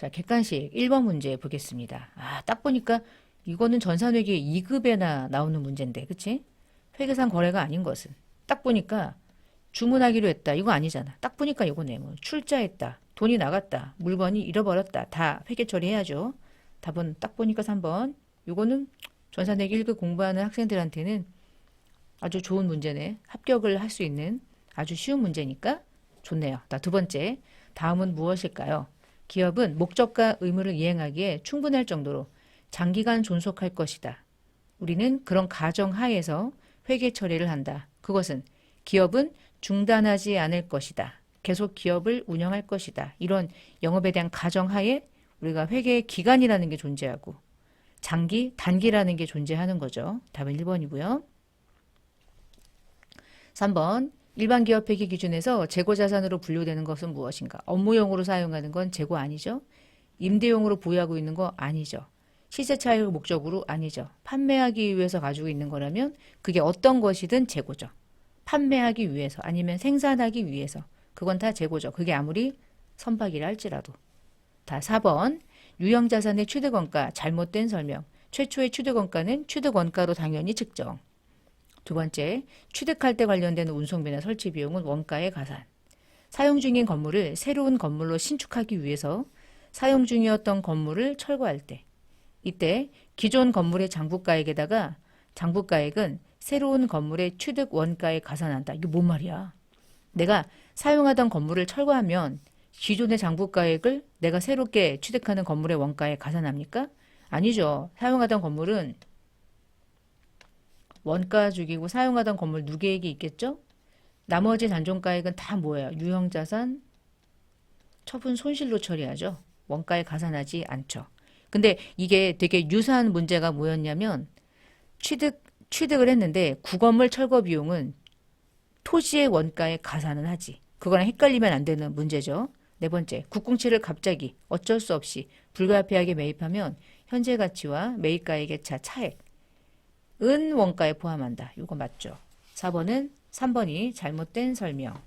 자, 객관식 1번 문제 보겠습니다. 아, 딱 보니까 이거는 전산회계 2급에나 나오는 문제인데, 그치? 회계상 거래가 아닌 것은. 딱 보니까 주문하기로 했다. 이거 아니잖아. 딱 보니까 이거네. 뭐 출자했다. 돈이 나갔다. 물건이 잃어버렸다. 다 회계 처리해야죠. 답은 딱 보니까 3번. 이거는 전산회계 1급 공부하는 학생들한테는 아주 좋은 문제네. 합격을 할 수 있는 아주 쉬운 문제니까 좋네요. 두 번째. 다음은 무엇일까요? 기업은 목적과 의무를 이행하기에 충분할 정도로 장기간 존속할 것이다. 우리는 그런 가정 하에서 회계 처리를 한다. 그것은 기업은 중단하지 않을 것이다. 계속 기업을 운영할 것이다. 이런 영업에 대한 가정 하에 우리가 회계 기간이라는 게 존재하고 장기, 단기라는 게 존재하는 거죠. 답은 1번이고요. 3번. 일반 기업 회계 기준에서 재고자산으로 분류되는 것은 무엇인가? 업무용으로 사용하는 건 재고 아니죠. 임대용으로 보유하고 있는 거 아니죠. 시세 차익을 목적으로 아니죠. 판매하기 위해서 가지고 있는 거라면 그게 어떤 것이든 재고죠. 판매하기 위해서 아니면 생산하기 위해서 그건 다 재고죠. 그게 아무리 선박이라 할지라도. 다 4번. 유형자산의 취득원가 잘못된 설명. 최초의 취득원가는 취득원가로 당연히 측정. 두 번째, 취득할 때 관련된 운송비나 설치 비용은 원가에 가산. 사용 중인 건물을 새로운 건물로 신축하기 위해서 사용 중이었던 건물을 철거할 때, 이때 기존 건물의 장부가액에다가 장부가액은 새로운 건물의 취득 원가에 가산한다. 이게 뭔 말이야? 내가 사용하던 건물을 철거하면 기존의 장부가액을 내가 새롭게 취득하는 건물의 원가에 가산합니까? 아니죠. 사용하던 건물은 원가 주기고 사용하던 건물 누계액이 있겠죠? 나머지 단종가액은 다 뭐예요? 유형자산, 처분 손실로 처리하죠. 원가에 가산하지 않죠. 근데 이게 되게 유사한 문제가 뭐였냐면 취득을 했는데 구건물 철거 비용은 토지의 원가에 가산은 하지. 그거랑 헷갈리면 안 되는 문제죠. 네 번째, 국공채를 갑자기 어쩔 수 없이 불가피하게 매입하면 현재 가치와 매입가액의 차액 은 원가에 포함한다. 이거 맞죠? 4번은 3번이 잘못된 설명.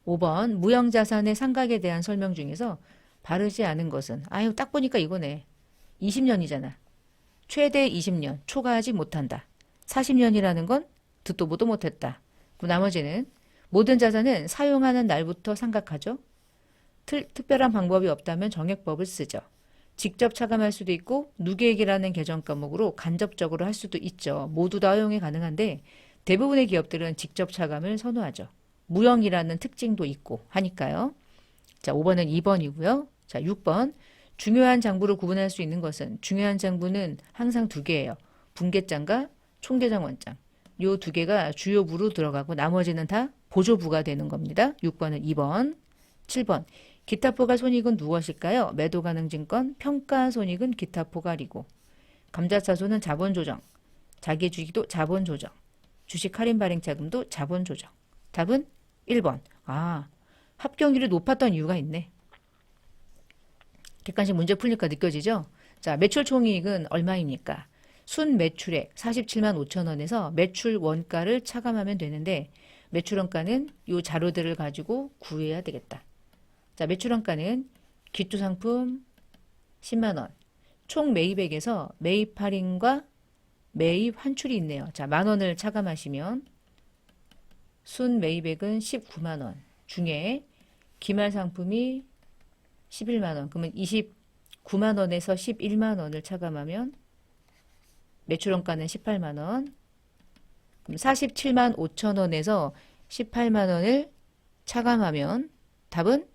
5번 무형자산의 상각에 대한 설명 중에서 바르지 않은 것은 아유 딱 보니까 이거네. 20년이잖아. 최대 20년 초과하지 못한다. 40년이라는 건 듣도 보도 못했다. 그 나머지는 모든 자산은 사용하는 날부터 상각하죠. 특별한 방법이 없다면 정액법을 쓰죠. 직접 차감할 수도 있고 누계액이라는 계정 과목으로 간접적으로 할 수도 있죠. 모두 다 허용이 가능한데 대부분의 기업들은 직접 차감을 선호하죠. 무형이라는 특징도 있고 하니까요. 자, 5번은 2번이고요. 자, 6번. 중요한 장부를 구분할 수 있는 것은 중요한 장부는 항상 두 개예요. 분계장과 총계장 원장. 요 두 개가 주요부로 들어가고 나머지는 다 보조부가 되는 겁니다. 6번은 2번. 7번. 기타 포괄 손익은 무엇일까요? 매도 가능 증권, 평가 손익은 기타 포괄이고 감자차손은 자본 조정, 자기 주기도 자본 조정, 주식 할인 발행 자금도 자본 조정. 답은 1번. 아, 합격률이 높았던 이유가 있네. 객관식 문제 풀니까 느껴지죠? 자, 매출 총이익은 얼마입니까? 순 매출액 47만 5천 원에서 매출 원가를 차감하면 되는데 매출 원가는 이 자료들을 가지고 구해야 되겠다. 자, 매출 원가는 기초 상품 10만 원, 총 매입액에서 매입 할인과 매입 환출이 있네요. 자, 만 원을 차감하시면 순 매입액은 19만 원 중에 기말 상품이 11만 원. 그러면 29만 원에서 11만 원을 차감하면 매출 원가는 18만 원. 그럼 47만 5천 원에서 18만 원을 차감하면 답은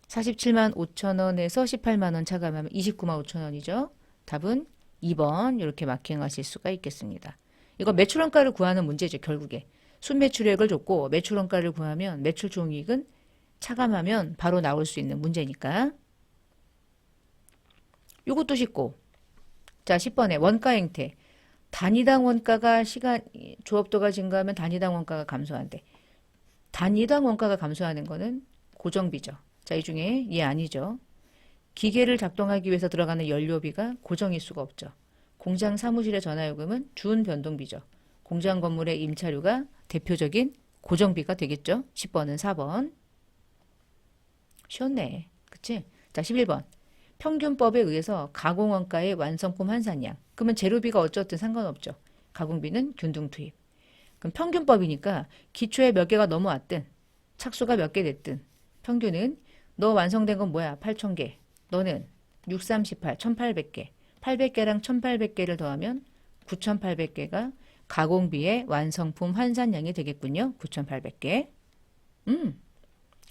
47만 5천 원에서 18만 원 차감하면 29만 5천 원이죠. 답은 2번 이렇게 마킹하실 수가 있겠습니다. 이거 매출원가를 구하는 문제죠. 결국에. 순매출액을 줬고 매출원가를 구하면 매출총이익은 차감하면 바로 나올 수 있는 문제니까. 이것도 쉽고. 자, 10번에 원가 행태. 단위당 원가가 조업도가 증가하면 단위당 원가가 감소한대. 단위당 원가가 감소하는 거는 고정비죠. 자, 이 중에 얘 아니죠. 기계를 작동하기 위해서 들어가는 연료비가 고정일 수가 없죠. 공장 사무실의 전화요금은 준변동비죠. 공장 건물의 임차료가 대표적인 고정비가 되겠죠. 10번은 4번. 쉬웠네. 그치? 자, 11번. 평균법에 의해서 가공원가의 완성품 환산량. 그러면 재료비가 어쨌든 상관없죠. 가공비는 균등 투입. 그럼 평균법이니까 기초에 몇 개가 넘어왔든 착수가 몇 개 됐든 평균은 너 완성된 건 뭐야? 8,000개. 너는 6, 38, 1,800개. 800개랑 1,800개를 더하면 9,800개가 가공비의 완성품 환산량이 되겠군요. 9,800개.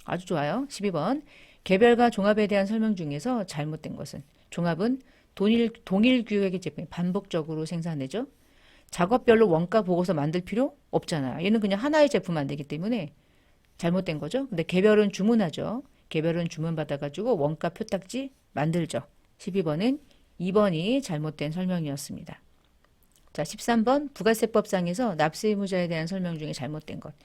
아주 좋아요. 12번. 개별과 종합에 대한 설명 중에서 잘못된 것은 종합은 동일 규격의 제품이 반복적으로 생산되죠. 작업별로 원가 보고서 만들 필요 없잖아. 얘는 그냥 하나의 제품 만들기 때문에 잘못된 거죠. 근데 개별은 주문하죠. 개별은 주문받아가지고 원가 표딱지 만들죠. 12번은 2번이 잘못된 설명이었습니다. 자, 13번 부가세법상에서 납세 의무자에 대한 설명 중에 잘못된 것.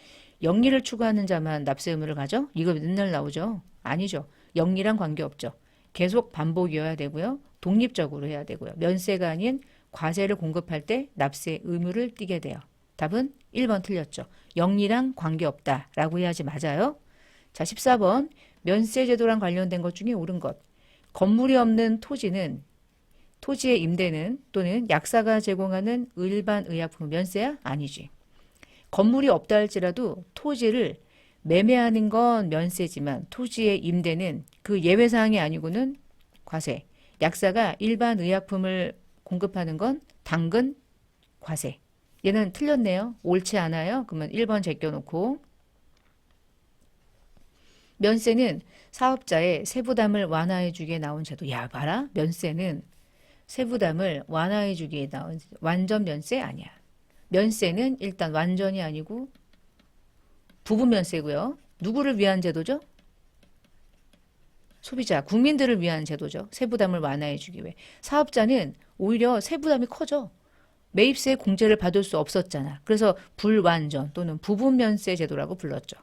영리를 추구하는 자만 납세 의무를 가져? 이거 맨날 나오죠? 아니죠. 영리랑 관계없죠. 계속 반복이어야 되고요. 독립적으로 해야 되고요. 면세가 아닌 과세를 공급할 때 납세 의무를 띠게 돼요. 답은 1번 틀렸죠. 영리랑 관계없다라고 해야지 맞아요. 자, 14번 면세 제도랑 관련된 것 중에 옳은 것. 건물이 없는 토지는 토지의 임대는 또는 약사가 제공하는 일반 의약품 면세야? 아니지. 건물이 없다 할지라도 토지를 매매하는 건 면세지만 토지의 임대는 그 예외사항이 아니고는 과세. 약사가 일반 의약품을 공급하는 건 당근 과세. 얘는 틀렸네요. 옳지 않아요. 그러면 1번 제껴놓고 면세는 사업자의 세부담을 완화해 주기에 나온 제도. 야, 봐라. 면세는 세부담을 완화해 주기에 나온 완전 면세 아니야. 면세는 일단 완전이 아니고 부분 면세고요. 누구를 위한 제도죠? 소비자, 국민들을 위한 제도죠. 세부담을 완화해 주기 위해. 사업자는 오히려 세부담이 커져. 매입세 공제를 받을 수 없었잖아. 그래서 불완전 또는 부분 면세 제도라고 불렀죠.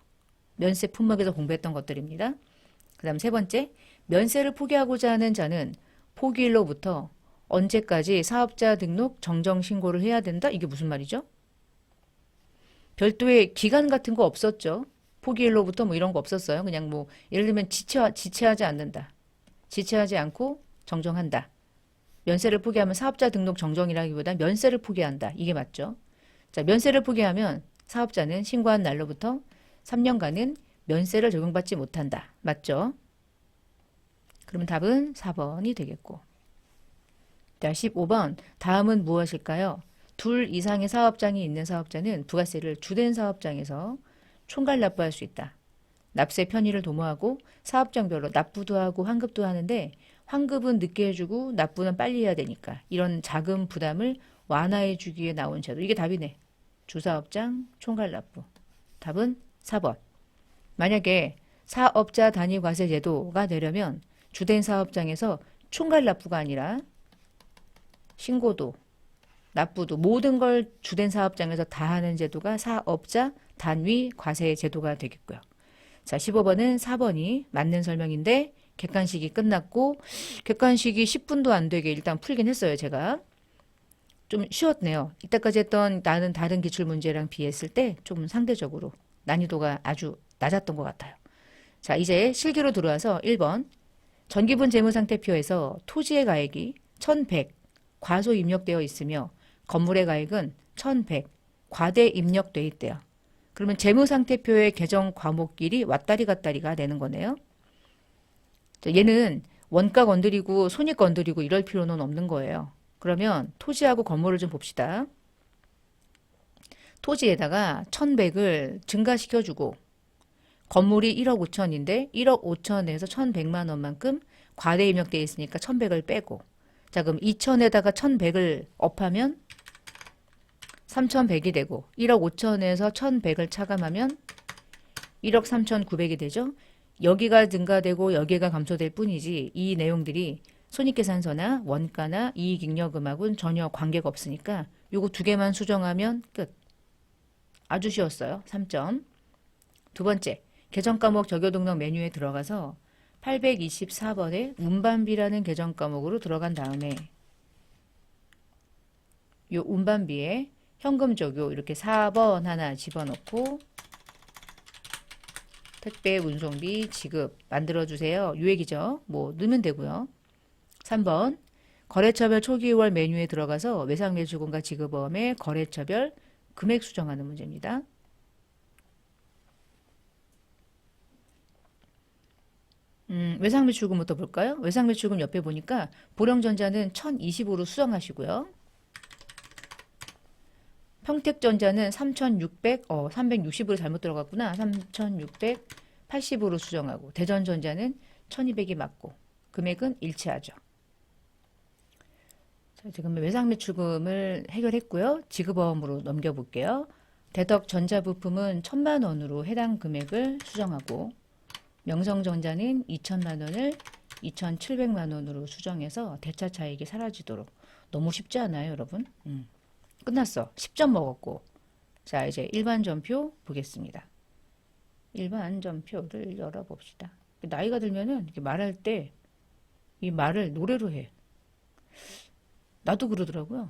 면세 품목에서 공부했던 것들입니다. 그 다음 세 번째, 면세를 포기하고자 하는 자는 포기일로부터 언제까지 사업자 등록 정정 신고를 해야 된다? 이게 무슨 말이죠? 별도의 기간 같은 거 없었죠. 포기일로부터 뭐 이런 거 없었어요. 그냥 뭐 예를 들면 지체하지 않는다. 지체하지 않고 정정한다. 면세를 포기하면 사업자 등록 정정이라기보다 면세를 포기한다. 이게 맞죠. 자, 면세를 포기하면 사업자는 신고한 날로부터 3년간은 면세를 적용받지 못한다. 맞죠? 그러면 답은 4번이 되겠고. 자, 15번. 다음은 무엇일까요? 둘 이상의 사업장이 있는 사업자는 부가세를 주된 사업장에서 총괄 납부할 수 있다. 납세 편의를 도모하고 사업장별로 납부도 하고 환급도 하는데 환급은 늦게 해주고 납부는 빨리 해야 되니까 이런 자금 부담을 완화해 주기 위해 나온 제도. 이게 답이네. 주사업장 총괄 납부. 답은 4번. 만약에 사업자 단위 과세 제도가 되려면 주된 사업장에서 총괄 납부가 아니라 신고도, 납부도 모든 걸 주된 사업장에서 다 하는 제도가 사업자 단위 과세 제도가 되겠고요. 자, 15번은 4번이 맞는 설명인데 객관식이 끝났고 객관식이 10분도 안 되게 일단 풀긴 했어요. 제가 좀 쉬웠네요. 이때까지 했던 나는 다른 기출문제랑 비했을 때 좀 상대적으로 난이도가 아주 낮았던 것 같아요. 자, 이제 실기로 들어와서 1번 전기분 재무상태표에서 토지의 가액이 1,100 과소 입력되어 있으며 건물의 가액은 1,100 과대 입력되어 있대요. 그러면 재무상태표의 개정 과목끼리 왔다리 갔다리가 되는 거네요. 얘는 원가 건드리고 손익 건드리고 이럴 필요는 없는 거예요. 그러면 토지하고 건물을 좀 봅시다. 토지에다가 1,100을 증가시켜주고 건물이 1억 5천인데 1억 5천에서 1,100만 원만큼 과대 입력되어 있으니까 1,100을 빼고 자, 그럼 2천에다가 1,100을 업하면 3,100이 되고 1억 5천에서 1,100을 차감하면 1억 3,900이 되죠. 여기가 증가되고 여기가 감소될 뿐이지 이 내용들이 손익계산서나 원가나 이익잉여금하고는 전혀 관계가 없으니까 요거 두 개만 수정하면 끝. 아주 쉬웠어요. 3점. 두 번째, 개정과목 적용등록 메뉴에 들어가서 824번에 운반비라는 개정과목으로 들어간 다음에 요 운반비에 현금 적용 이렇게 4번 하나 집어넣고 택배 운송비 지급 만들어주세요. 유액이죠. 뭐 넣으면 되고요. 3번 거래처별 초기월 메뉴에 들어가서 외상매출금과 지급어음의 거래처별 금액 수정하는 문제입니다. 외상매출금부터 볼까요? 외상매출금 옆에 보니까 보령전자는 1020으로 수정하시고요. 평택전자는 360으로 잘못 들어갔구나. 3680으로 수정하고 대전전자는 1200이 맞고 금액은 일치하죠. 자, 지금 외상매출금을 해결했고요. 지급어음으로 넘겨볼게요. 대덕전자부품은 1000만 원으로 해당 금액을 수정하고 명성전자는 2000만 원을 2700만 원으로 수정해서 대차 차익이 사라지도록. 너무 쉽지 않아요, 여러분? 끝났어. 10점 먹었고. 자, 이제 일반전표 보겠습니다. 일반전표를 열어봅시다. 나이가 들면은 이렇게 말할 때 이 말을 노래로 해. 나도 그러더라고요.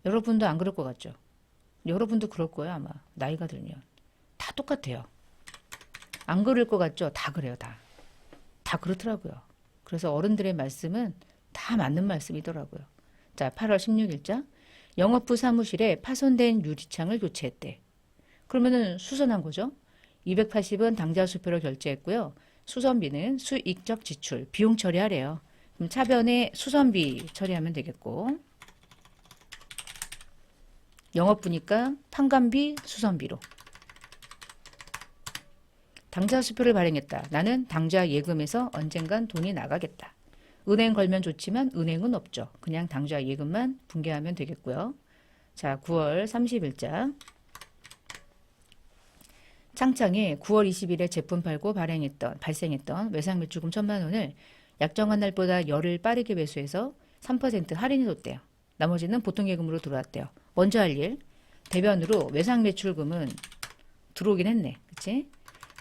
여러분도 안 그럴 것 같죠? 여러분도 그럴 거예요, 아마. 나이가 들면. 다 똑같아요. 안 그럴 것 같죠? 다 그래요, 다. 다 그렇더라고요. 그래서 어른들의 말씀은 다 맞는 말씀이더라고요. 자, 8월 16일자. 영업부 사무실에 파손된 유리창을 교체했대. 그러면은 수선한 거죠. 280은 당좌 수표로 결제했고요. 수선비는 수익적 지출, 비용 처리하래요. 그럼 차변에 수선비 처리하면 되겠고, 영업부니까 판관비, 수선비로. 당좌 수표를 발행했다. 나는 당좌 예금에서 언젠간 돈이 나가겠다. 은행 걸면 좋지만 은행은 없죠. 그냥 당좌 예금만 분개하면 되겠고요. 자, 9월 30일자. 창창에 9월 20일에 제품 팔고 발생했던 외상매출금 1000만 원을 약정한 날보다 열흘 빠르게 매수해서 3% 할인이 뒀대요. 나머지는 보통예금으로 들어왔대요. 먼저 할 일, 대변으로 외상매출금은 들어오긴 했네. 그치?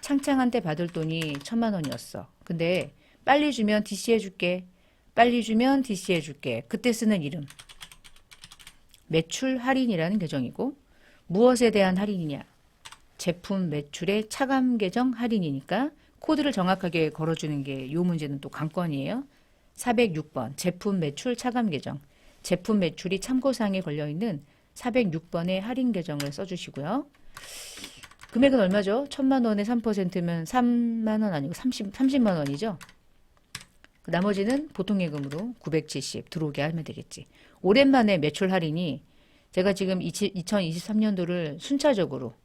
창창한테 받을 돈이 1000만 원이었어. 근데 빨리 주면 DC 해줄게. 빨리 주면 DC 해줄게. 그때 쓰는 이름. 매출 할인이라는 계정이고, 무엇에 대한 할인이냐? 제품 매출의 차감 계정 할인이니까 코드를 정확하게 걸어주는 게 이 문제는 또 관건이에요. 406번 제품 매출 차감 계정. 제품 매출이 참고사항에 걸려있는 406번의 할인 계정을 써주시고요. 금액은 얼마죠? 1000만 원에 3%면 3만 원 아니고 30만 원이죠. 나머지는 보통예금으로 970 들어오게 하면 되겠지. 오랜만에 매출 할인이 제가 지금 2023년도를 순차적으로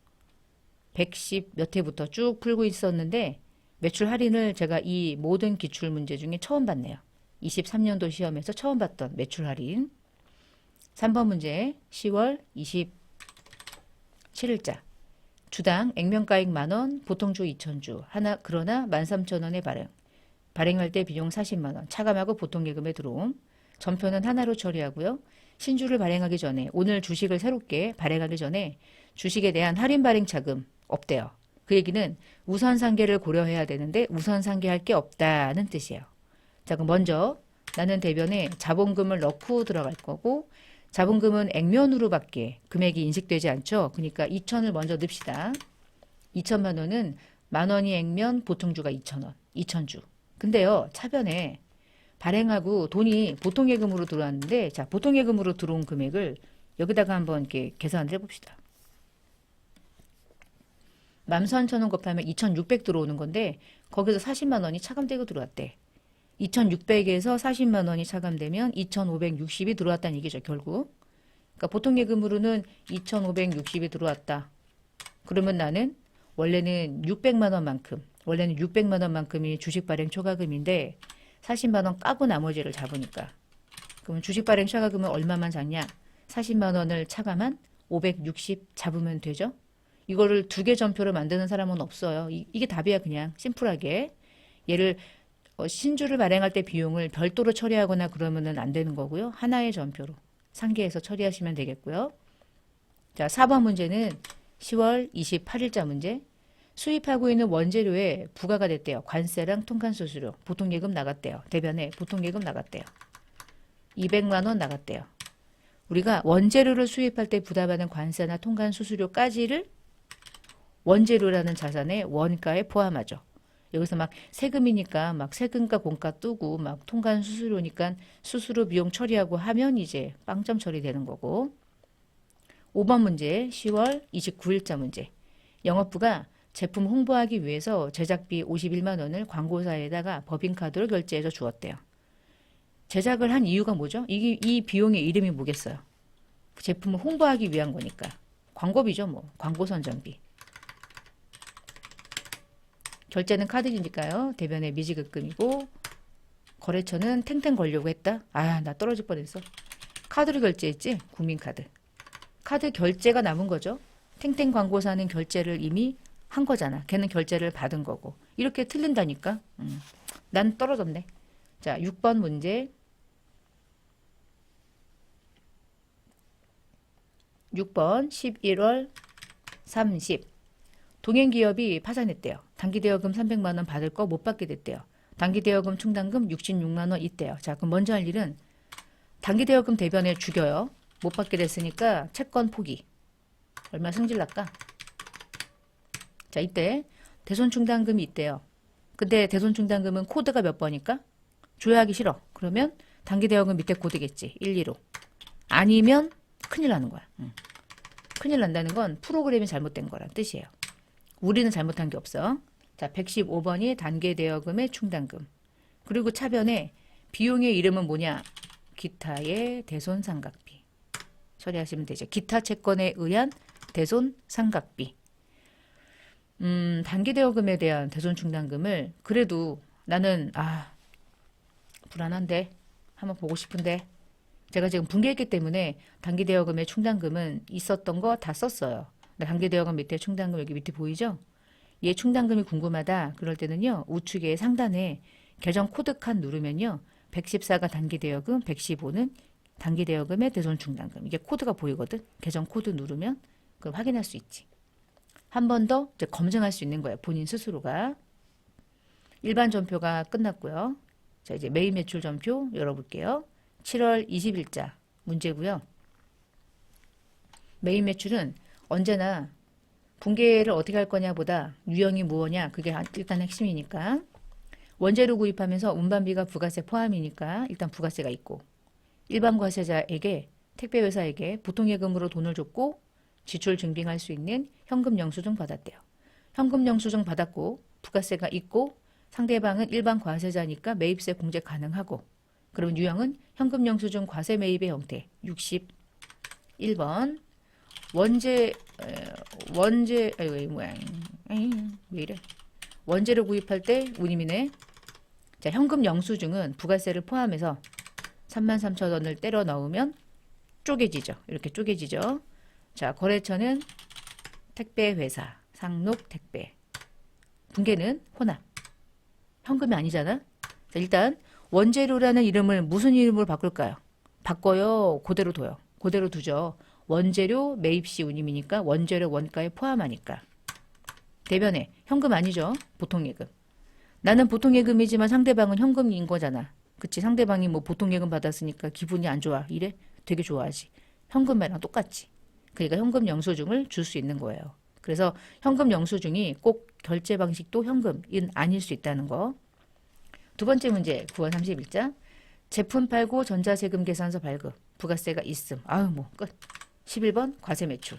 110 몇 회부터 쭉 풀고 있었는데 매출 할인을 제가 이 모든 기출 문제 중에 처음 봤네요. 23년도 시험에서 처음 봤던 매출 할인. 3번 문제 10월 27일자. 주당 액면가액 만원, 보통주 2000주. 하나 그러나 13,000원에 발행. 발행할 때 비용 40만 원. 차감하고 보통예금에 들어옴. 전표는 하나로 처리하고요. 신주를 발행하기 전에 오늘 주식을 새롭게 발행하기 전에 주식에 대한 할인 발행 차금 없대요. 그 얘기는 우선 상계를 고려해야 되는데 우선 상계할 게 없다는 뜻이에요. 자, 그럼 먼저 나는 대변에 자본금을 넣고 들어갈 거고 자본금은 액면으로밖에 금액이 인식되지 않죠. 그러니까 2천을 먼저 넣읍시다. 2천만 원은 만 원이 액면, 보통주가 2천원, 2천주. 근데요, 차변에 발행하고 돈이 보통예금으로 들어왔는데, 자, 보통예금으로 들어온 금액을 여기다가 한번 이렇게 계산을 해봅시다. 13,000원 곱하면 2,600 들어오는 건데, 거기서 40만 원이 차감되고 들어왔대. 2,600에서 40만 원이 차감되면 2,560이 들어왔다는 얘기죠, 결국. 그러니까 보통예금으로는 2,560이 들어왔다. 그러면 나는 원래는 600만 원만큼이 주식 발행 초과금인데 40만 원 까고 나머지를 잡으니까. 그러면 주식 발행 초과금은 얼마만 잡냐? 40만 원을 차감한 560 잡으면 되죠? 이거를 두 개 전표를 만드는 사람은 없어요. 이게 답이야, 그냥 심플하게. 얘를 신주를 발행할 때 비용을 별도로 처리하거나 그러면은 안 되는 거고요. 하나의 전표로 상계해서 처리하시면 되겠고요. 자, 4번 문제는 10월 28일자 문제. 수입하고 있는 원재료에 부과가 됐대요. 관세랑 통관수수료. 보통예금 나갔대요. 대변에 보통예금 나갔대요. 200만 원 나갔대요. 우리가 원재료를 수입할 때 부담하는 관세나 통관수수료까지를 원재료라는 자산의 원가에 포함하죠. 여기서 막 세금이니까 막 세금과 공가 뜨고 막 통관 수수료니까 수수료 비용 처리하고 하면 이제 빵점 처리되는 거고. 5번 문제 10월 29일자 문제. 영업부가 제품 홍보하기 위해서 제작비 51만 원을 광고사에다가 법인카드로 결제해서 주었대요. 제작을 한 이유가 뭐죠? 이 비용의 이름이 뭐겠어요? 제품을 홍보하기 위한 거니까. 광고비죠, 뭐. 광고 선전비. 결제는 카드니까요. 대변에 미지급금이고 거래처는 탱탱 걸려고 했다. 아, 나 떨어질 뻔했어. 카드로 결제했지? 국민카드. 카드 결제가 남은 거죠. 탱탱 광고사는 결제를 이미 한 거잖아. 걔는 결제를 받은 거고. 이렇게 틀린다니까. 난 떨어졌네. 자, 6번 문제. 6번 11월 30. 동행기업이 파산했대요. 단기대여금 300만 원 받을 거 못 받게 됐대요. 단기대여금 충당금 66만 원 있대요. 자, 그럼 먼저 할 일은 단기대여금 대변에 죽여요. 못 받게 됐으니까 채권 포기. 얼마 승질날까? 자, 이때 대손충당금이 있대요. 근데 대손충당금은 코드가 몇 번일까? 조회하기 싫어. 그러면 단기대여금 밑에 코드겠지. 125. 아니면 큰일 나는 거야. 큰일 난다는 건 프로그램이 잘못된 거란 뜻이에요. 우리는 잘못한 게 없어. 자, 115번이 단기대여금의 충당금. 그리고 차변에 비용의 이름은 뭐냐? 기타의 대손상각비. 처리하시면 되죠. 기타 채권에 의한 대손상각비. 단기대여금에 대한 대손충당금을 그래도 나는 불안한데 한번 보고 싶은데 제가 지금 붕괴했기 때문에 단기대여금의 충당금은 있었던 거 다 썼어요. 단기대여금 밑에 충당금 여기 밑에 보이죠? 얘 충당금이 궁금하다. 그럴 때는요. 우측에 상단에 계정 코드 칸 누르면요. 114가 단기대여금, 115는 단기대여금의 대손충당금. 이게 코드가 보이거든. 계정 코드 누르면 그걸 확인할 수 있지. 한 번 더 이제 검증할 수 있는 거예요. 본인 스스로가. 일반 전표가 끝났고요. 자, 이제 매입 매출 전표 열어볼게요. 7월 20일자 문제고요. 매입 매출은 언제나 붕괴를 어떻게 할 거냐 보다 유형이 무엇냐 그게 일단 핵심이니까 원재료 구입하면서 운반비가 부가세 포함이니까 일단 부가세가 있고 일반 과세자에게 택배회사에게 보통예금으로 돈을 줬고 지출 증빙할 수 있는 현금 영수증 받았대요. 현금 영수증 받았고 부가세가 있고 상대방은 일반 과세자니까 매입세 공제 가능하고 그러면 유형은 현금 영수증 과세 매입의 형태 61번 왜 이래? 원재료 구입할 때 운임이네. 자, 현금 영수증은 부가세를 포함해서 33,000원을 때려 넣으면 쪼개지죠. 이렇게 쪼개지죠. 자, 거래처는 택배회사, 상록택배. 붕괴는 혼합. 현금이 아니잖아. 자, 일단 원재료라는 이름을 무슨 이름으로 바꿀까요? 바꿔요. 그대로 둬요. 그대로 두죠. 원재료 매입시 운임이니까 원재료 원가에 포함하니까. 대변에 현금 아니죠. 보통예금. 나는 보통예금이지만 상대방은 현금인 거잖아. 그치? 상대방이 뭐 보통예금 받았으니까 기분이 안 좋아. 이래? 되게 좋아하지. 현금이랑 똑같지. 그러니까 현금 영수증을 줄 수 있는 거예요. 그래서 현금 영수증이 꼭 결제 방식도 현금인 아닐 수 있다는 거. 두 번째 문제 9월 30일자. 제품 팔고 전자세금 계산서 발급. 부가세가 있음. 뭐 끝. 11번 과세 매출.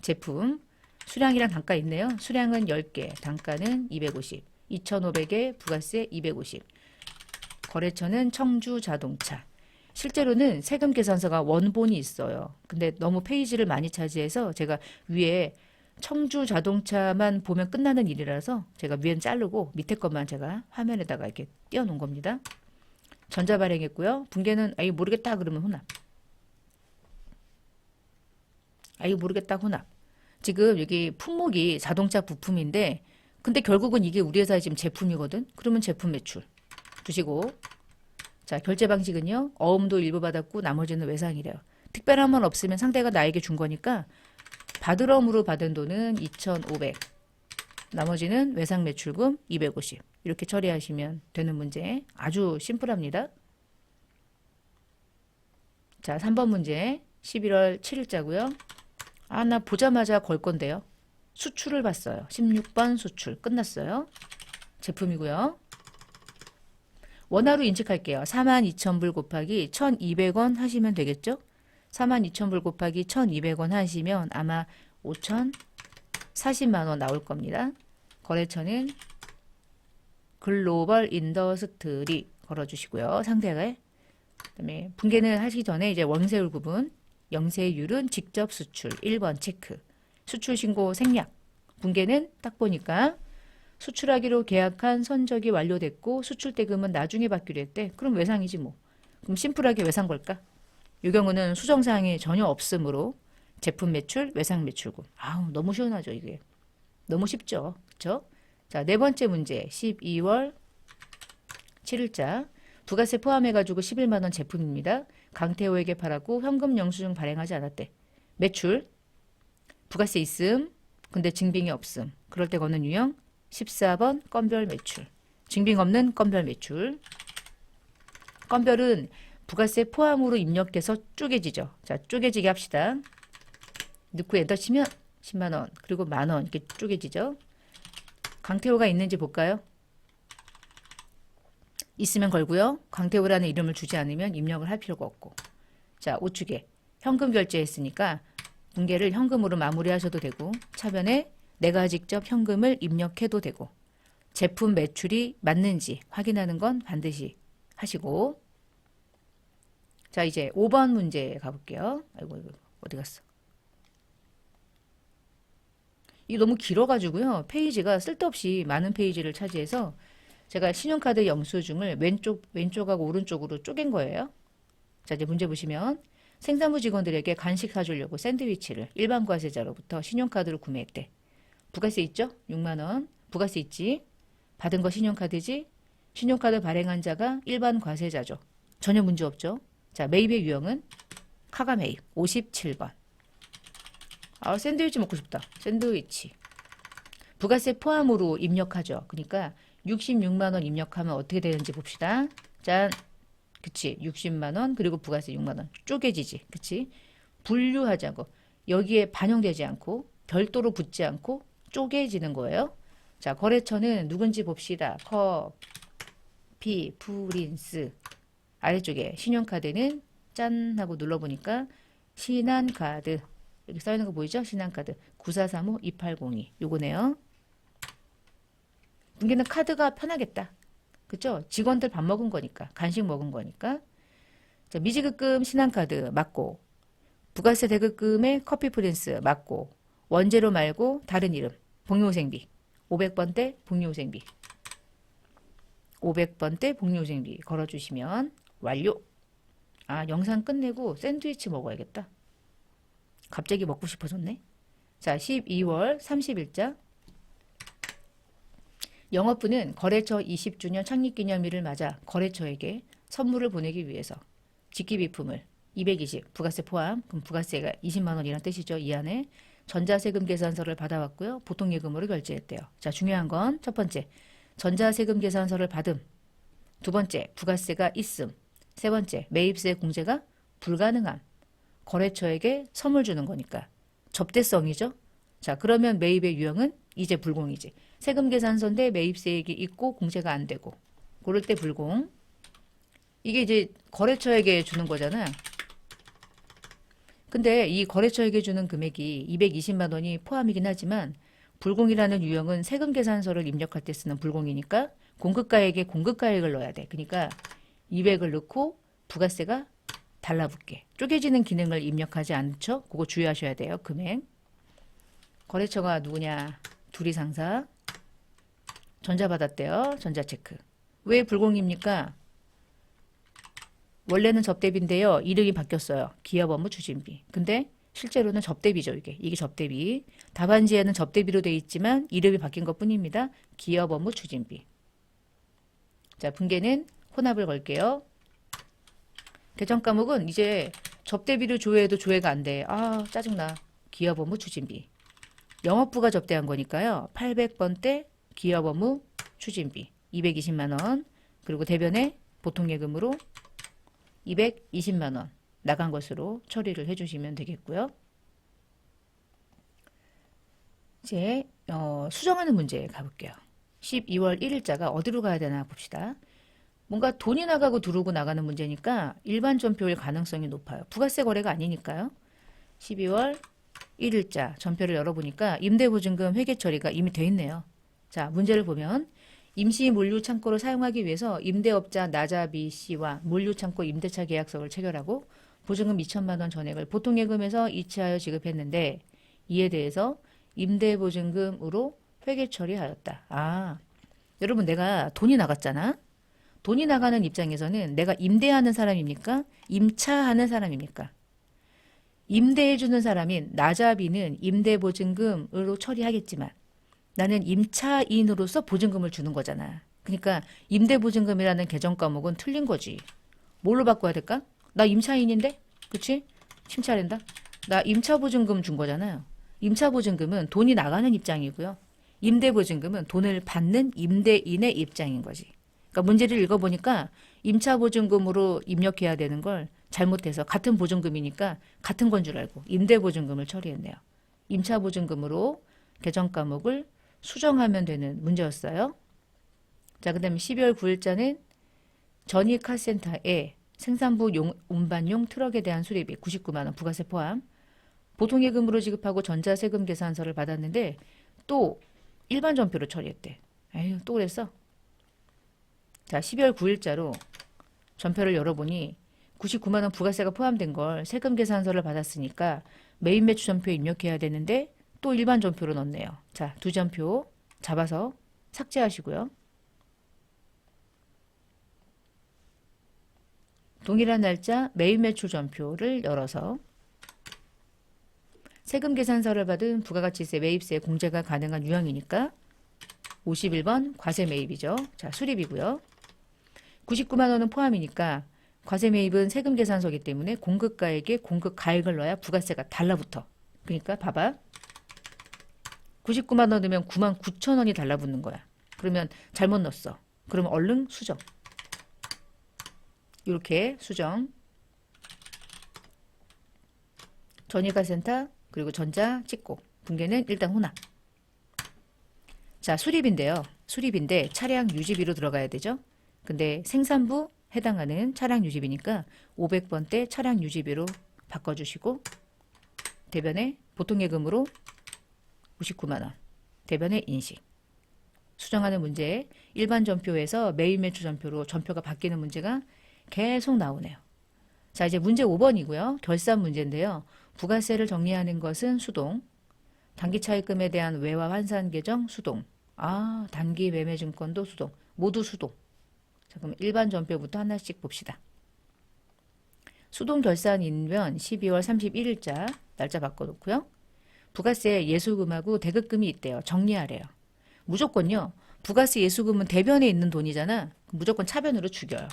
제품 수량이랑 단가 있네요. 수량은 10개, 단가는 250. 2,500에 부가세 250. 거래처는 청주자동차. 실제로는 세금 계산서가 원본이 있어요. 근데 너무 페이지를 많이 차지해서 제가 위에 청주자동차만 보면 끝나는 일이라서 제가 위엔 자르고 밑에 것만 제가 화면에다가 이렇게 띄워놓은 겁니다. 전자 발행했고요. 붕괴는 모르겠다 그러면 혼합. 모르겠다 혼합. 지금 여기 품목이 자동차 부품인데 근데 결국은 이게 우리 회사의 지금 제품이거든. 그러면 제품 매출 두시고. 자, 결제 방식은요. 어음도 일부 받았고 나머지는 외상이래요. 특별한 건 없으면 상대가 나에게 준 거니까 받으럼으로 받은 돈은 2,500. 나머지는 외상 매출금 250. 이렇게 처리하시면 되는 문제. 아주 심플합니다. 자, 3번 문제 11월 7일자고요. 나 보자마자 걸 건데요. 수출을 봤어요. 16번 수출 끝났어요. 제품이고요. 원화로 인측할게요. 42,000불 곱하기 1,200원 하시면 되겠죠? 42,000불 곱하기 1,200원 하시면 아마 5,040만 원 나올 겁니다. 거래처는 글로벌 인더스트리 걸어주시고요. 상대가 그다음에 분계는 하시기 전에 이제 원세율 구분, 영세율은 직접 수출 1번 체크, 수출 신고 생략, 분계는 딱 보니까 수출하기로 계약한 선적이 완료됐고 수출 대금은 나중에 받기로 했대. 그럼 외상이지 뭐. 그럼 심플하게 외상 걸까? 이 경우는 수정사항이 전혀 없으므로 제품 매출, 외상 매출금. 아우 너무 시원하죠 이게. 너무 쉽죠. 그렇죠? 자, 네 번째 문제 12월 7일자 부가세 포함해가지고 11만 원 제품입니다. 강태호에게 팔았고 현금 영수증 발행하지 않았대. 매출 부가세 있음 근데 증빙이 없음. 그럴 때 거는 유형 14번 건별 매출. 증빙 없는 건별 매출. 건별은 부가세 포함으로 입력돼서 쪼개지죠. 자, 쪼개지게 합시다. 넣고 엔터 치면 10만 원 그리고 만 원 이렇게 쪼개지죠. 강태호가 있는지 볼까요? 있으면 걸고요. 강태호라는 이름을 주지 않으면 입력을 할 필요가 없고. 자, 우측에 현금 결제했으니까 분계를 현금으로 마무리하셔도 되고 차변에 내가 직접 현금을 입력해도 되고 제품 매출이 맞는지 확인하는 건 반드시 하시고. 자, 이제 5번 문제 가볼게요. 아이고 어디 갔어? 이게 너무 길어가지고요. 페이지가 쓸데없이 많은 페이지를 차지해서 제가 신용카드 영수증을 왼쪽하고 오른쪽으로 쪼갠 거예요. 자, 이제 문제 보시면 생산부 직원들에게 간식 사주려고 샌드위치를 일반 과세자로부터 신용카드로 구매했대. 부가세 있죠? 6만 원. 부가세 있지? 받은 거 신용카드지? 신용카드 발행한 자가 일반 과세자죠. 전혀 문제 없죠? 자, 매입의 유형은 카가 매입 57번. 아, 샌드위치 먹고 싶다. 샌드위치. 부가세 포함으로 입력하죠. 그러니까 66만 원 입력하면 어떻게 되는지 봅시다. 짠. 그치. 60만 원 그리고 부가세 6만 원. 쪼개지지. 그치. 분류하자고. 여기에 반영되지 않고 별도로 붙지 않고 쪼개지는 거예요. 자, 거래처는 누군지 봅시다. 커피 프린스. 아래쪽에 신용카드는 짠 하고 눌러보니까 신한카드. 여기 써있는 거 보이죠? 신한카드 9435-2802 요거네요. 분계는 카드가 편하겠다. 그쵸? 직원들 밥 먹은 거니까 간식 먹은 거니까. 자, 미지급금 신한카드 맞고 부가세 대급금의 커피 프린스 맞고 원재료 말고 다른 이름 복리후생비 500번대 복리후생비 500번대 복리후생비 걸어주시면 완료. 아, 영상 끝내고 샌드위치 먹어야겠다. 갑자기 먹고 싶어졌네. 자, 12월 30일자 영업부는 거래처 20주년 창립기념일을 맞아 거래처에게 선물을 보내기 위해서 직기비품을 220 부가세 포함 그럼 부가세가 20만 원이란 뜻이죠. 이 안에 전자세금 계산서를 받아왔고요. 보통예금으로 결제했대요. 자, 중요한 건 첫 번째 전자세금 계산서를 받음, 두 번째 부가세가 있음, 세 번째 매입세 공제가 불가능함. 거래처에게 선물 주는 거니까 접대성이죠. 자, 그러면 매입의 유형은 이제 불공이지. 세금 계산서인데 매입세액이 있고 공제가 안 되고 그럴 때 불공. 이게 이제 거래처에게 주는 거잖아. 근데 이 거래처에게 주는 금액이 220만 원이 포함이긴 하지만 불공이라는 유형은 세금 계산서를 입력할 때 쓰는 불공이니까 공급가액에 공급가액을 넣어야 돼. 그러니까 200을 넣고 부가세가 달라붙게. 쪼개지는 기능을 입력하지 않죠? 그거 주의하셔야 돼요. 금액. 거래처가 누구냐? 둘이 상사. 전자 받았대요. 전자체크. 왜 불공입니까? 원래는 접대비인데요. 이름이 바뀌었어요. 기업업무 추진비. 근데 실제로는 접대비죠. 이게 접대비. 답안지에는 접대비로 되어 있지만 이름이 바뀐 것뿐입니다. 기업업무 추진비. 자, 분계는 혼합을 걸게요. 개정 과목은 이제 접대비를 조회해도 조회가 안 돼. 아, 짜증나. 기업업무 추진비. 영업부가 접대한 거니까요. 800번대 기업업무 추진비 220만 원. 그리고 대변에 보통예금으로 220만 원 나간 것으로 처리를 해주시면 되겠고요. 이제 수정하는 문제 가볼게요. 12월 1일자가 어디로 가야 되나 봅시다. 뭔가 돈이 나가고 들어오고 나가는 문제니까 일반 전표일 가능성이 높아요. 부가세 거래가 아니니까요. 12월 1일자 전표를 열어보니까 임대보증금 회계 처리가 이미 돼 있네요. 자, 문제를 보면 임시 물류창고를 사용하기 위해서 임대업자 나자비 씨와 물류창고 임대차 계약서를 체결하고 보증금 2천만 원 전액을 보통예금에서 이체하여 지급했는데 이에 대해서 임대보증금으로 회계 처리하였다. 아, 여러분 내가 돈이 나갔잖아. 돈이 나가는 입장에서는 내가 임대하는 사람입니까? 임차하는 사람입니까? 임대해주는 사람인 나자비는 임대보증금으로 처리하겠지만 나는 임차인으로서 보증금을 주는 거잖아. 그러니까 임대보증금이라는 계정 과목은 틀린 거지. 뭘로 바꿔야 될까? 나 임차인인데? 그치? 심차된다? 나 임차보증금 준 거잖아요. 임차보증금은 돈이 나가는 입장이고요. 임대보증금은 돈을 받는 임대인의 입장인 거지. 그러니까 문제를 읽어보니까 임차보증금으로 입력해야 되는 걸 잘못해서 같은 보증금이니까 같은 건 줄 알고 임대보증금을 처리했네요. 임차보증금으로 계정 과목을 수정하면 되는 문제였어요. 자, 그 다음에 12월 9일자는 전이카센터에 생산부 운반용 트럭에 대한 수리비 99만 원 부가세 포함 보통예금으로 지급하고 전자세금 계산서를 받았는데 또 일반 전표로 처리했대. 에휴, 또 그랬어? 자, 12월 9일자로 전표를 열어보니 99만 원 부가세가 포함된 걸 세금 계산서를 받았으니까 매입 매출 전표에 입력해야 되는데 또 일반 전표로 넣네요. 자, 두 전표 잡아서 삭제하시고요. 동일한 날짜 매입 매출 전표를 열어서 세금 계산서를 받은 부가가치세 매입세 공제가 가능한 유형이니까 51번 과세 매입이죠. 자, 수립이고요. 99만 원은 포함이니까 과세 매입은 세금 계산서기 때문에 공급가액에 공급가액을 넣어야 부가세가 달라붙어. 그러니까 봐봐. 99만 원 넣으면 9만 9천 원이 달라붙는 거야. 그러면 잘못 넣었어. 그러면 얼른 수정. 이렇게 수정. 전이가센터 그리고 전자 찍고 분계는 일단 혼합. 자, 수립인데요. 수립인데 차량 유지비로 들어가야 되죠. 근데 생산부 해당하는 차량 유지비니까 500번대 차량 유지비로 바꿔주시고 대변에 보통예금으로 59만 원 대변에 인식. 수정하는 문제 일반 전표에서 매입 매출 전표로 전표가 바뀌는 문제가 계속 나오네요. 자, 이제 문제 5번이고요. 결산 문제인데요. 부가세를 정리하는 것은 수동. 단기차입금에 대한 외화 환산 계정 수동. 아, 단기 매매증권도 수동. 모두 수동. 자, 그럼 일반 전표부터 하나씩 봅시다. 수동 결산이면 12월 31일자 날짜 바꿔놓고요. 부가세 예수금하고 대급금이 있대요. 정리하래요. 무조건요. 부가세 예수금은 대변에 있는 돈이잖아. 무조건 차변으로 죽여요.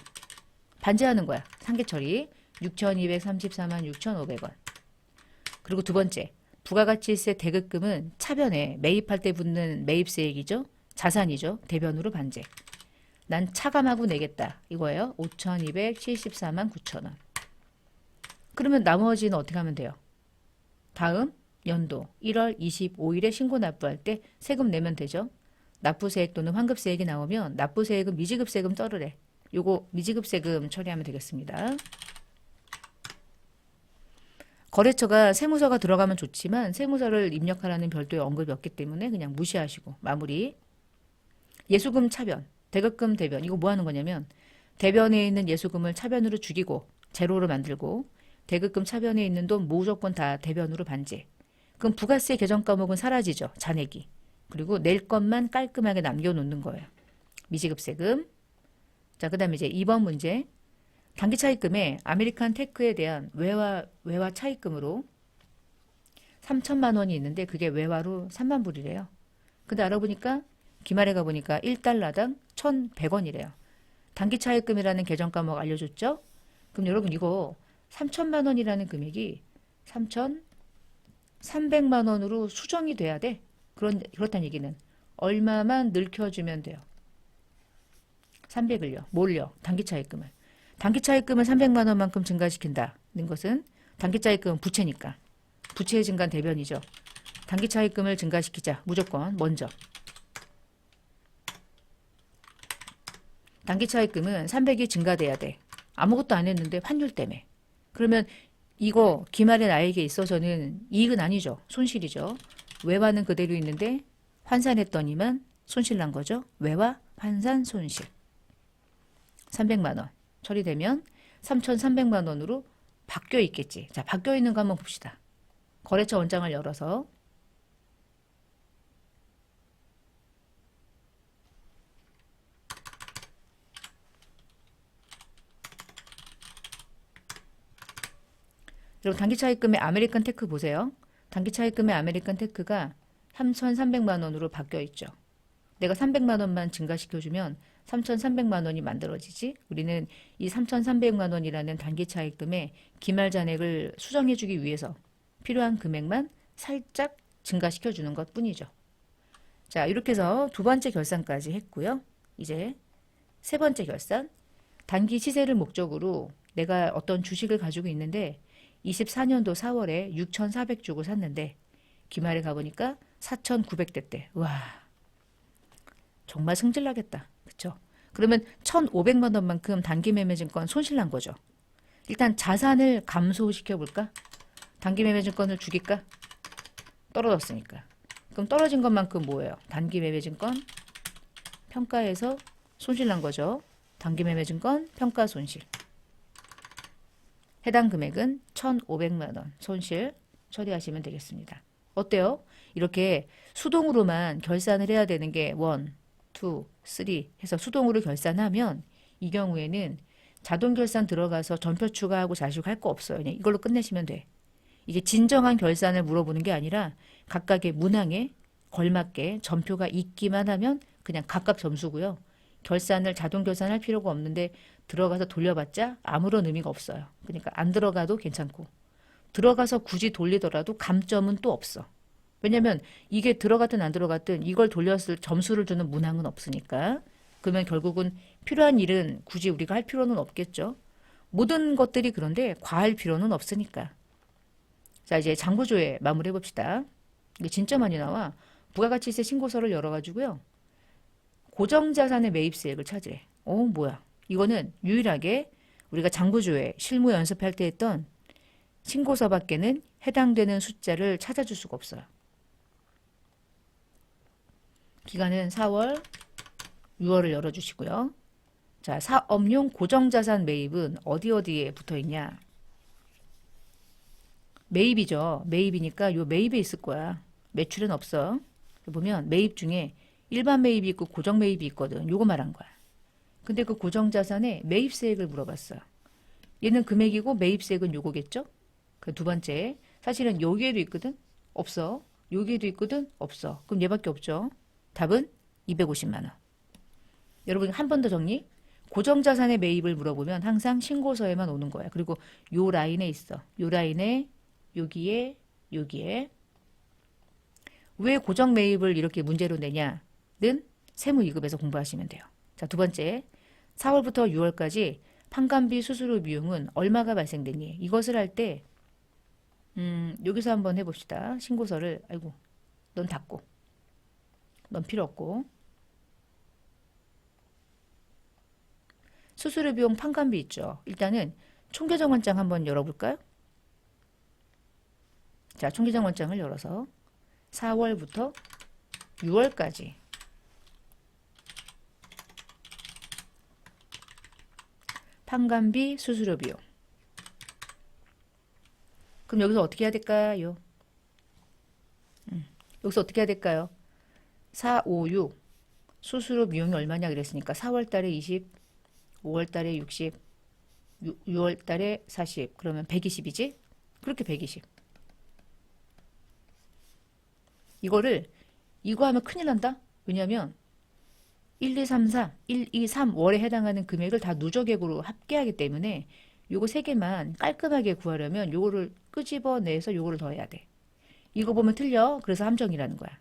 반제하는 거야. 상계처리 6,234만 6,500원. 그리고 두 번째, 부가가치세 대급금은 차변에 매입할 때 붙는 매입세액이죠. 자산이죠. 대변으로 반제. 난 차감하고 내겠다. 이거예요. 5,274만 9천원. 그러면 나머지는 어떻게 하면 돼요? 다음 연도 1월 25일에 신고 납부할 때 세금 내면 되죠. 납부세액 또는 환급세액이 나오면 납부세액은 미지급세금 떨으래. 요거 미지급세금 처리하면 되겠습니다. 거래처가 세무서가 들어가면 좋지만 세무서를 입력하라는 별도의 언급이 없기 때문에 그냥 무시하시고 마무리. 예수금 차변, 대급금 대변. 이거 뭐 하는 거냐면 대변에 있는 예수금을 차변으로 죽이고 제로로 만들고 대급금 차변에 있는 돈 무조건 다 대변으로 반제. 그럼 부가세 계정 과목은 사라지죠. 잔액이. 그리고 낼 것만 깔끔하게 남겨놓는 거예요. 미지급세금. 자, 그 다음에 이제 2번 문제. 단기 차입금에 아메리칸 테크에 대한 외화 차입금으로 3천만 원이 있는데 그게 외화로 3만 불이래요. 근데 알아보니까 기말에 가보니까 1달러당 1,100원이래요. 단기 차입금이라는 계정 과목 알려줬죠? 그럼 여러분 이거 3천만 원이라는 금액이 3,300만 원으로 수정이 돼야 돼. 그렇다는 얘기는 얼마만 늘켜주면 돼요. 300을요. 뭘요? 단기 차입금을. 단기 차입금을 300만 원만큼 증가시킨다는 것은 단기 차입금은 부채니까. 부채의 증가는 대변이죠. 단기 차입금을 증가시키자. 무조건 먼저. 단기 차입금은 300이 증가돼야 돼. 아무것도 안 했는데 환율 때문에. 그러면 이거 기말에 나에게 있어서는 이익은 아니죠. 손실이죠. 외화는 그대로 있는데 환산했더니만 손실 난 거죠. 외화 환산 손실. 300만 원 처리되면 3,300만 원으로 바뀌어 있겠지. 자, 바뀌어 있는 거 한번 봅시다. 거래처 원장을 열어서 여러분 단기 차입금의 아메리칸 테크 보세요. 단기 차입금의 아메리칸 테크가 3,300만 원으로 바뀌어 있죠. 내가 300만 원만 증가시켜주면 3,300만 원이 만들어지지. 우리는 이 3,300만 원이라는 단기 차입금의 기말 잔액을 수정해주기 위해서 필요한 금액만 살짝 증가시켜주는 것 뿐이죠. 자, 이렇게 해서 두 번째 결산까지 했고요. 이제 세 번째 결산. 단기 시세를 목적으로 내가 어떤 주식을 가지고 있는데 24년도 4월에 6,400 주고 샀는데 기말에 가보니까 4,900대 때. 와, 정말 승질나겠다. 그쵸? 그러면 1,500만 원만큼 단기 매매증권 손실난 거죠. 일단 자산을 감소시켜 볼까? 단기 매매증권을 죽일까? 떨어졌으니까. 그럼 떨어진 것만큼 뭐예요? 단기 매매증권 평가에서 손실난 거죠. 단기 매매증권 평가 손실. 해당 금액은 1,500만 원 손실 처리하시면 되겠습니다. 어때요? 이렇게 수동으로만 결산을 해야 되는 게 1, 2, 3 해서 수동으로 결산하면 이 경우에는 자동 결산 들어가서 전표 추가하고 자식 할 거 없어요. 그냥 이걸로 끝내시면 돼. 이게 진정한 결산을 물어보는 게 아니라 각각의 문항에 걸맞게 전표가 있기만 하면 그냥 각각 점수고요. 결산을 자동 결산할 필요가 없는데 들어가서 돌려봤자 아무런 의미가 없어요. 그러니까 안 들어가도 괜찮고 들어가서 굳이 돌리더라도 감점은 또 없어. 왜냐면 이게 들어갔든 안 들어갔든 이걸 돌렸을 점수를 주는 문항은 없으니까. 그러면 결국은 필요한 일은 굳이 우리가 할 필요는 없겠죠. 모든 것들이 그런데 과할 필요는 없으니까. 자, 이제 장부조회 마무리해 봅시다. 이게 진짜 많이 나와. 부가가치세 신고서를 열어가지고요. 고정자산의 매입세액을 찾으래. 뭐야. 이거는 유일하게 우리가 장부조회 실무 연습할 때 했던 신고서밖에는 해당되는 숫자를 찾아줄 수가 없어요. 기간은 4월, 6월을 열어주시고요. 자, 사업용 고정자산 매입은 어디에 붙어 있냐? 매입이죠. 매입이니까 요 매입에 있을 거야. 매출은 없어. 보면 매입 중에 일반 매입이 있고 고정 매입이 있거든. 요거 말한 거야. 근데 그 고정자산에 매입세액을 물어봤어요. 얘는 금액이고 매입세액은 요거겠죠? 그 두 번째. 사실은 여기에도 있거든? 없어. 여기에도 있거든? 없어. 그럼 얘밖에 없죠. 답은 250만 원. 여러분 한 번 더 정리. 고정자산의 매입을 물어보면 항상 신고서에만 오는 거야. 그리고 요 라인에 있어. 요 라인에 여기에 왜 고정 매입을 이렇게 문제로 내냐는 세무2급에서 공부하시면 돼요. 자, 두 번째. 4월부터 6월까지 판관비 수수료 비용은 얼마가 발생되니? 이것을 할 때 여기서 한번 해봅시다. 신고서를 아이고 넌 닫고 넌 필요 없고 수수료 비용 판관비 있죠. 일단은 총계정원장 한번 열어볼까요? 자, 총계정원장을 열어서 4월부터 6월까지 판관비 수수료 비용. 그럼 여기서 어떻게 해야 될까요? 여기서 어떻게 해야 될까요? 4, 5, 6 수수료 비용이 얼마냐 그랬으니까 4월 달에 20, 5월 달에 60, 6월 달에 40 그러면 120이지? 그렇게 120. 이거 하면 큰일 난다? 왜냐면 1, 2, 3, 4, 1, 2, 3월에 해당하는 금액을 다 누적액으로 합계하기 때문에 요거 세 개만 깔끔하게 구하려면 요거를 끄집어내서 요거를 더해야 돼. 이거 보면 틀려. 그래서 함정이라는 거야.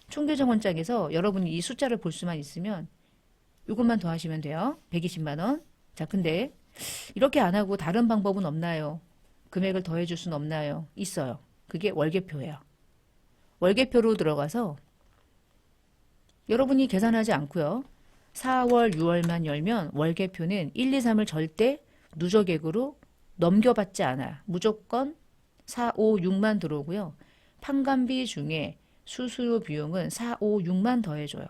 총계정원장에서 여러분이 이 숫자를 볼 수만 있으면 요것만 더하시면 돼요. 120만 원. 자, 근데 이렇게 안 하고 다른 방법은 없나요? 금액을 더해줄 수는 없나요? 있어요. 그게 월계표예요. 월계표로 들어가서 여러분이 계산하지 않고요. 4월, 6월만 열면 월계표는 1, 2, 3을 절대 누적액으로 넘겨받지 않아요. 무조건 4, 5, 6만 들어오고요. 판관비 중에 수수료 비용은 4, 5, 6만 더해줘요.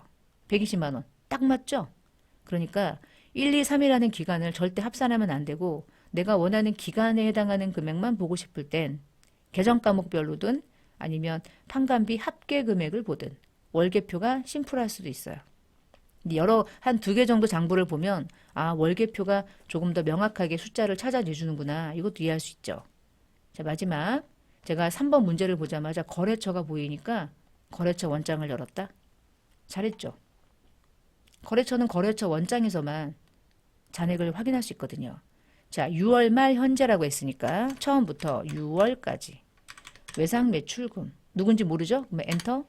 120만 원. 딱 맞죠? 그러니까 1, 2, 3이라는 기간을 절대 합산하면 안 되고 내가 원하는 기간에 해당하는 금액만 보고 싶을 땐 계정 과목별로든 아니면 판관비 합계 금액을 보든 월계표가 심플할 수도 있어요. 한 두 개 정도 장부를 보면 아, 월계표가 조금 더 명확하게 숫자를 찾아내주는구나. 이것도 이해할 수 있죠. 자, 마지막 제가 3번 문제를 보자마자 거래처가 보이니까 거래처 원장을 열었다. 잘했죠. 거래처는 거래처 원장에서만 잔액을 확인할 수 있거든요. 자, 6월 말 현재라고 했으니까 처음부터 6월까지 외상 매출금 누군지 모르죠? 그러면 엔터,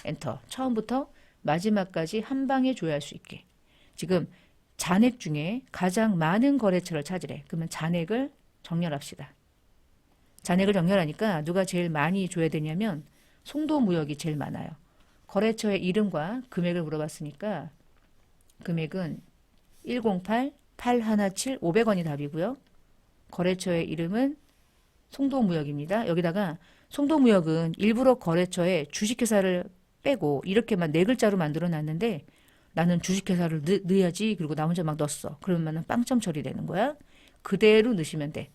엔터. 처음부터 마지막까지 한 방에 조회할 수 있게. 지금 잔액 중에 가장 많은 거래처를 찾으래. 그러면 잔액을 정렬합시다. 잔액을 정렬하니까 누가 제일 많이 줘야 되냐면 송도무역이 제일 많아요. 거래처의 이름과 금액을 물어봤으니까 금액은 108-817 500원이 답이고요. 거래처의 이름은 송도무역입니다. 여기다가 송도무역은 일부러 거래처에 주식회사를 빼고 이렇게만 네 글자로 만들어 놨는데 나는 주식회사를 넣어야지. 그리고 나 혼자 막 넣었어. 그러면 빵점 처리되는 거야. 그대로 넣으시면 돼.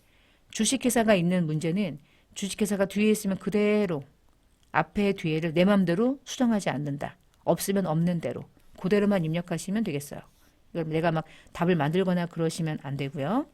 주식회사가 있는 문제는 주식회사가 뒤에 있으면 그대로 앞에 뒤에를 내 맘대로 수정하지 않는다. 없으면 없는 대로. 그대로만 입력하시면 되겠어요. 내가 막 답을 만들거나 그러시면 안 되고요.